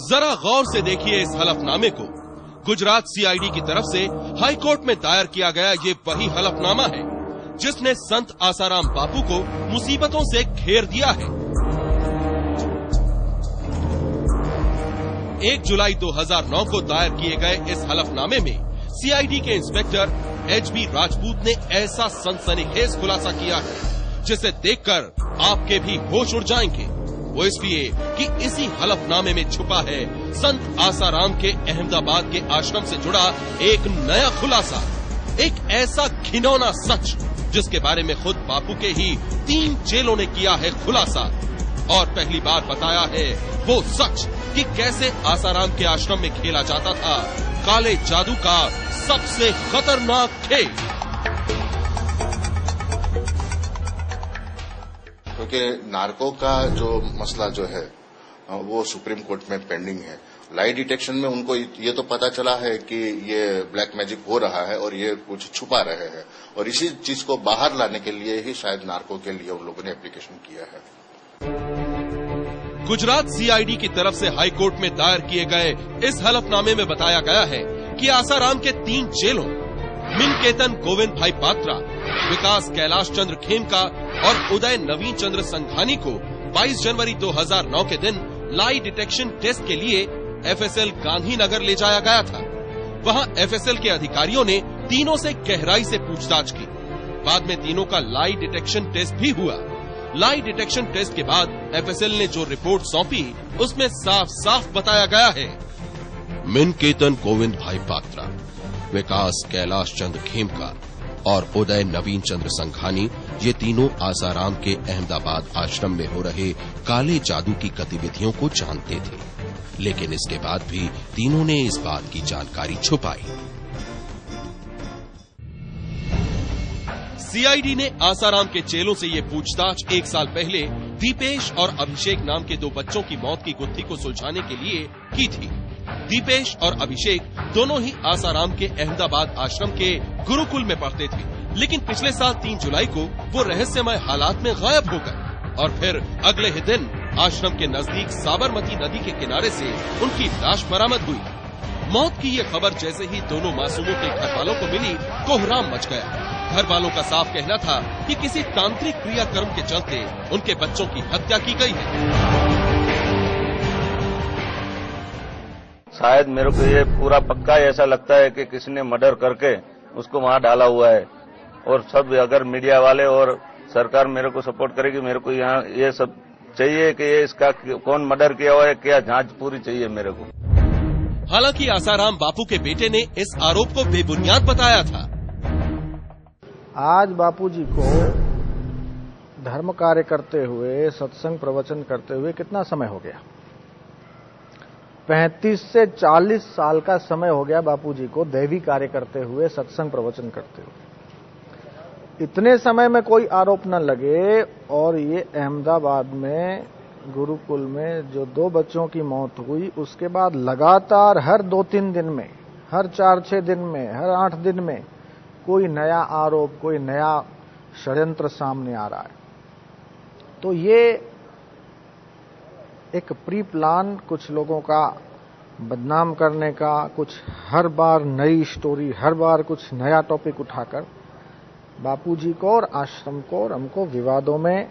जरा गौर से देखिए इस हलफनामे को। गुजरात सीआईडी की तरफ से हाईकोर्ट में दायर किया गया ये वही हलफनामा है जिसने संत आसाराम बापू को मुसीबतों से घेर दिया है। 1 जुलाई 2009 को दायर किए गए इस हलफनामे में सीआईडी के इंस्पेक्टर एचबी राजपूत ने ऐसा सनसनीखेज खुलासा किया है जिसे देखकर आपके भी होश उड़ जाएंगे। वो इसलिए कि इसी हलफनामे में छुपा है संत आसाराम के अहमदाबाद के आश्रम से जुड़ा एक नया खुलासा, एक ऐसा घिनौना सच जिसके बारे में खुद बापू के ही 3 चेलों ने किया है खुलासा और पहली बार बताया है वो सच कि कैसे आसाराम के आश्रम में खेला जाता था काले जादू का सबसे खतरनाक खेल। क्योंकि नार्को का जो मसला जो है वो सुप्रीम कोर्ट में पेंडिंग है। लाई डिटेक्शन में उनको ये तो पता चला है कि ये ब्लैक मैजिक हो रहा है और ये कुछ छुपा रहे हैं और इसी चीज को बाहर लाने के लिए ही शायद नार्को के लिए उन लोगों ने एप्लीकेशन किया है। गुजरात सीआईडी की तरफ से हाईकोर्ट में दायर किए गए इस हलफनामे में बताया गया है कि आसाराम के 3 चेलों मिनकेतन गोविंद भाई पात्रा, विकास कैलाश चंद्र खेमका और उदय नवीन चंद्र संघानी को 22 जनवरी 2009 के दिन लाई डिटेक्शन टेस्ट के लिए एफएसएल गांधीनगर ले जाया गया था। वहां एफएसएल के अधिकारियों ने तीनों से गहराई से पूछताछ की। बाद में तीनों का लाई डिटेक्शन टेस्ट भी हुआ। लाई डिटेक्शन टेस्ट के बाद एफएसएल ने जो रिपोर्ट सौंपी उसमें साफ साफ बताया गया है मिनकेतन गोविंद भाई पात्रा, विकास कैलाश चंद्र खेमका और उदय नवीन चंद्र संघानी ये तीनों आसाराम के अहमदाबाद आश्रम में हो रहे काले जादू की गतिविधियों को जानते थे, लेकिन इसके बाद भी तीनों ने इस बात की जानकारी छुपाई। सीआईडी ने आसाराम के चेलों से ये पूछताछ 1 साल पहले दीपेश और अभिषेक नाम के 2 बच्चों की मौत की गुत्थी को सुलझाने के लिए की थी। दीपेश और अभिषेक दोनों ही आसाराम के अहमदाबाद आश्रम के गुरुकुल में पढ़ते थे, लेकिन पिछले साल 3 जुलाई को वो रहस्यमय हालात में गायब हो गए और फिर अगले ही दिन आश्रम के नजदीक साबरमती नदी के किनारे से उनकी लाश बरामद हुई। मौत की ये खबर जैसे ही दोनों मासूमों के घर वालों को मिली, कोहराम मच गया। घर वालों का साफ कहना था कि किसी तांत्रिक क्रियाक्रम के चलते उनके बच्चों की हत्या की गई है। शायद मेरे को ये पूरा पक्का ऐसा लगता है कि किसी ने मर्डर करके उसको वहां डाला हुआ है और सब अगर मीडिया वाले और सरकार मेरे को सपोर्ट करेगी, मेरे को यहाँ ये सब चाहिए कि ये इसका कौन मर्डर किया हुआ है, क्या जांच पूरी चाहिए मेरे को। हालांकि आसाराम बापू के बेटे ने इस आरोप को बेबुनियाद बताया था। आज बापूजी को धर्म कार्य करते हुए, सत्संग प्रवचन करते हुए कितना समय हो गया? 35 से 40 साल का समय हो गया बापूजी को दैवी कार्य करते हुए, सत्संग प्रवचन करते हुए। इतने समय में कोई आरोप न लगे और ये अहमदाबाद में गुरुकुल में जो 2 बच्चों की मौत हुई, उसके बाद लगातार हर 2-3 दिन में, हर 4-6 दिन में, हर 8 दिन में कोई नया आरोप, कोई नया षड्यंत्र सामने आ रहा है। तो ये एक प्री प्लान कुछ लोगों का बदनाम करने का, कुछ हर बार नई स्टोरी, हर बार कुछ नया टॉपिक उठाकर बापूजी को और आश्रम को और हमको विवादों में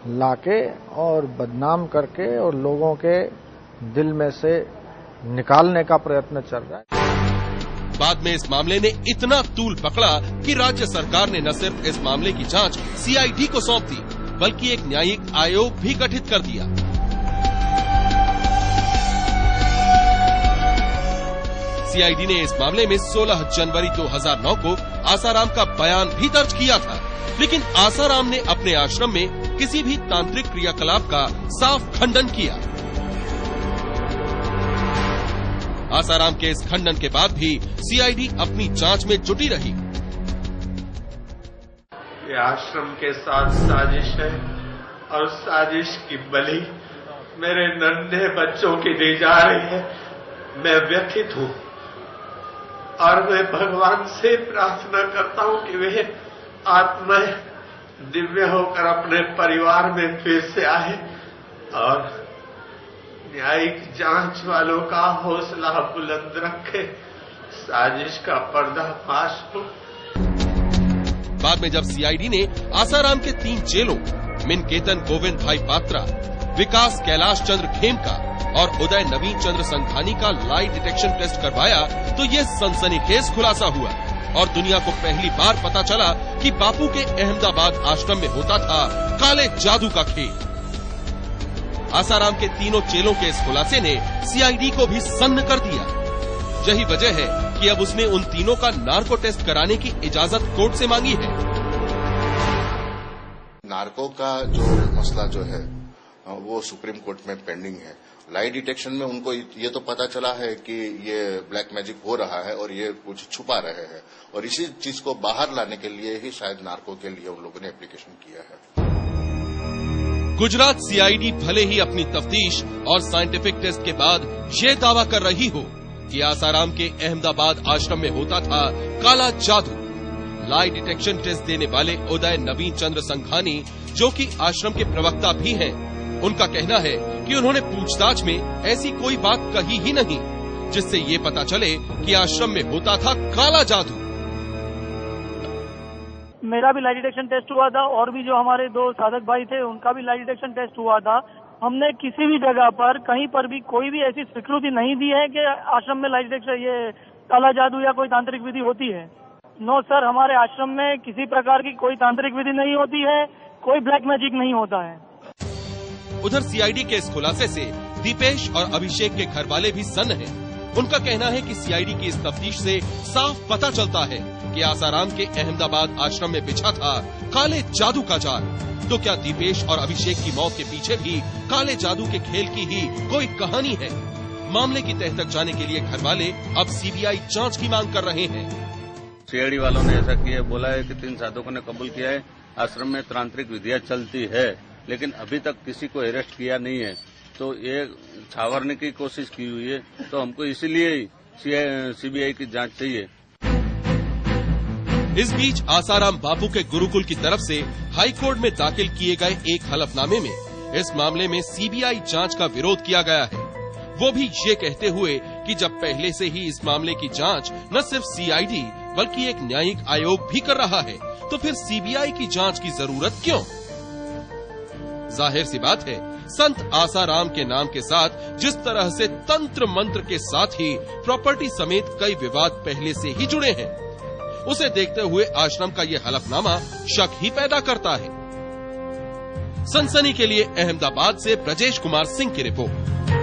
लाके और बदनाम करके और लोगों के दिल में से निकालने का प्रयत्न चल रहा है। बाद में इस मामले ने इतना तूल पकड़ा कि राज्य सरकार ने न सिर्फ इस मामले की जांच सीआईडी को सौंप दी, बल्कि एक न्यायिक आयोग भी गठित कर दिया। सीआईडी ने इस मामले में 16 जनवरी 2009 को आसाराम का बयान भी दर्ज किया था, लेकिन आसाराम ने अपने आश्रम में किसी भी तांत्रिक क्रियाकलाप का साफ खंडन किया। आसाराम के इस खंडन के बाद भी सीआईडी अपनी जांच में जुटी रही। ये आश्रम के साथ साजिश है और साजिश की बलि मेरे नन्हे बच्चों की दी जा रही है। मैं व्यथित हूँ और मैं भगवान से प्रार्थना करता हूँ कि वे आत्माएं दिव्य होकर अपने परिवार में फिर से आए और न्यायिक जांच वालों का हौसला बुलंद रखे, साजिश का पर्दाफाश हो। बाद में जब सीआईडी ने आसाराम के 3 चेलों मिनकेतन गोविंद भाई पात्रा, विकास कैलाश चंद्र खेमका और उदय नवीन चंद्र संघानी का लाई डिटेक्शन टेस्ट करवाया तो ये सनसनीखेज खुलासा हुआ और दुनिया को पहली बार पता चला कि बापू के अहमदाबाद आश्रम में होता था काले जादू का खेल। आसाराम के तीनों चेलों के इस खुलासे ने सीआईडी को भी सन्न कर दिया। यही वजह है कि अब उसने उन तीनों का नार्को टेस्ट कराने की इजाजत कोर्ट से मांगी है। नार्को का जो मसला जो है वो सुप्रीम कोर्ट में पेंडिंग है। लाई डिटेक्शन में उनको ये तो पता चला है कि ये ब्लैक मैजिक हो रहा है और ये कुछ छुपा रहे हैं और इसी चीज को बाहर लाने के लिए ही शायद नार्को के लिए उन लोगों ने एप्लीकेशन किया है। गुजरात सीआईडी भले ही अपनी तफ्तीश और साइंटिफिक टेस्ट के बाद ये दावा कर रही हो कि आसाराम के अहमदाबाद आश्रम में होता था काला जादू, लाई डिटेक्शन टेस्ट देने वाले उदय नवीन चंद्र संघानी जो कि आश्रम के प्रवक्ता भी हैं, उनका कहना है कि उन्होंने पूछताछ में ऐसी कोई बात कही ही नहीं जिससे ये पता चले कि आश्रम में होता था काला जादू। मेरा भी लाई डिटेक्शन टेस्ट हुआ था और भी जो हमारे 2 साधक भाई थे उनका भी लाई डिटेक्शन टेस्ट हुआ था। हमने किसी भी जगह पर कहीं पर भी कोई भी ऐसी स्वीकृति नहीं दी है कि आश्रम में लाई डिटेक्शन ये काला जादू या कोई तांत्रिक विधि होती है। नो सर, हमारे आश्रम में किसी प्रकार की कोई तांत्रिक विधि नहीं होती है, कोई ब्लैक मैजिक नहीं होता है। उधर सीआईडी के इस खुलासे से दीपेश और अभिषेक के घर वाले भी सन्न हैं। उनका कहना है कि सीआईडी की इस तफ्तीश से साफ पता चलता है कि आसाराम के अहमदाबाद आश्रम में बिछा था काले जादू का जाल। तो क्या दीपेश और अभिषेक की मौत के पीछे भी काले जादू के खेल की ही कोई कहानी है? मामले की तह तक जाने के लिए घर वाले अब सीबीआई जांच की मांग कर रहे हैं। सीआईडी वालों ने ऐसा किया, बोला है कि 3 साधकों ने कबूल किया है आश्रम में तांत्रिक विधियां चलती है, लेकिन अभी तक किसी को अरेस्ट किया नहीं है। तो ये छावरने की कोशिश की हुई है, तो हमको इसीलिए सीबीआई की जांच चाहिए। इस बीच आसाराम बापू के गुरुकुल की तरफ से हाईकोर्ट में दाखिल किए गए एक हलफनामे में इस मामले में सीबीआई जांच का विरोध किया गया है। वो भी ये कहते हुए कि जब पहले से ही इस मामले की जांच न सिर्फ सीआईडी बल्कि एक न्यायिक आयोग भी कर रहा है तो फिर सीबीआई की जांच की जरूरत क्यों? जाहिर सी बात है, संत आसाराम के नाम के साथ जिस तरह से तंत्र मंत्र के साथ ही प्रॉपर्टी समेत कई विवाद पहले से ही जुड़े हैं, उसे देखते हुए आश्रम का ये हलफनामा शक ही पैदा करता है। सनसनी के लिए अहमदाबाद से ब्रजेश कुमार सिंह की रिपोर्ट।